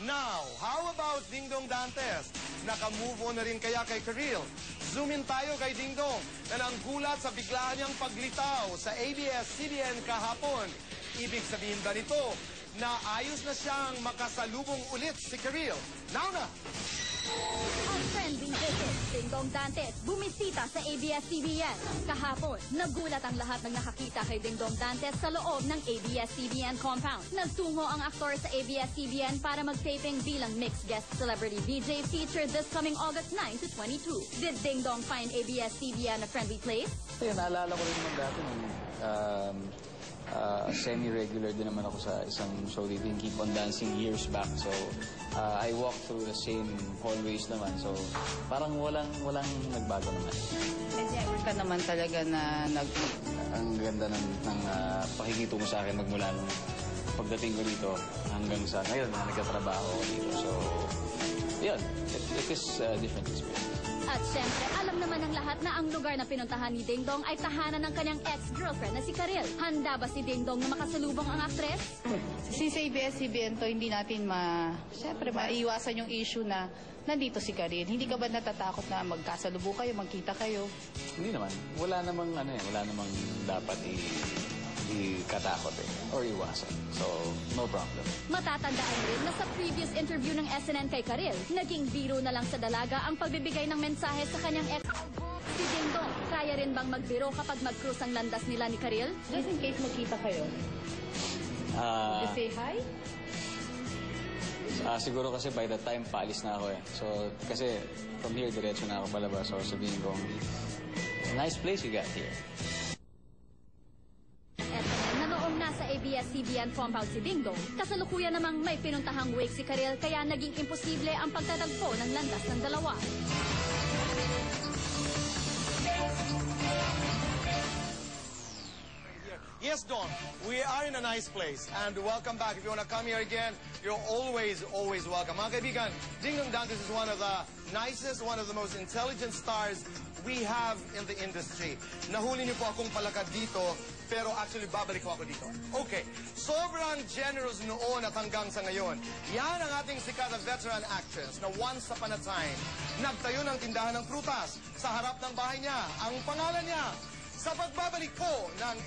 Now, how about Dingdong Dantes? Naka-move on na rin kaya kay Karil? Zoom in tayo kay Dingdong na nanggulat sa biglaan niyang paglitaw sa ABS-CBN kahapon. Ibig sabihin ba nito na ayos na siyang makasalubong ulit si Karil? Now na! Ang trending visit, Dingdong Dantes, bumisita sa ABS-CBN. Kahapon, nagulat ang lahat ng nakakita kay Dingdong Dantes sa loob ng ABS-CBN compound. Nagtungo ang aktor sa ABS-CBN para mag-taping bilang mixed guest celebrity VJ feature this coming August 9 to 22. Did Dingdong find ABS-CBN a friendly place? Ayun, naalala ko rin naman dati nung semi-regular din naman ako sa isang show dito, yung Keep on Dancing years back. So, I walked through the same hallways naman. So, parang walang nagbago naman. Kasi ka naman talaga na Ang ganda ng pakikitungo sa akin magmula nung pagdating ko dito hanggang sa ngayon na nagkatrabaho ako dito. So, yun. It is a different experience. At syempre, alam naman ng lahat na ang lugar na pinuntahan ni Dingdong ay tahanan ng kanyang ex-girlfriend na si Karil. Handa ba si Dingdong na makasalubong ang aktres? Since ABS-CBN to, hindi natin siyempre maiiwasan yung issue na nandito si Karil. Hindi ka ba natatakot na magkasalubong kayo, magkita kayo? Hindi naman. Wala namang dapat ikatakot or iwasan. So, no problem. Matatandaan rin na sa previous interview ng SNN kay Karil, naging biro na lang sa dalaga ang pagbibigay ng mensahe sa kanyang ex. Si Dingdong, kaya rin bang magbiro kapag mag-cruise ang landas nila ni Karil? Just in case magkita kayo. You say hi? Siguro kasi by that time, paalis na ako eh. So, kasi from here, diretso na ako palabas. So, sabihin ko, nice place you got here. Nasa ABS-CBN compound si Dingdong, kasalukuyan namang may pinuntahang wake si Karil kaya naging imposible ang pagtatagpo ng landas ng dalawa. Yes, Don, we are in a nice place and welcome back. If you want to come here again, you're always welcome. Mga kaibigan, Dingdong Dantes is one of the nicest, one of the most intelligent stars we have in the industry. Nahuli niyo po akong palakad dito, pero actually babalik ko ako dito. Okay, sobrang generous noon at hanggang sa ngayon. Yan ang ating sikat na veteran actress na once upon a time, nagtayo ng tindahan ng prutas sa harap ng bahay niya. Ang pangalan niya, sa pagbabalik po ng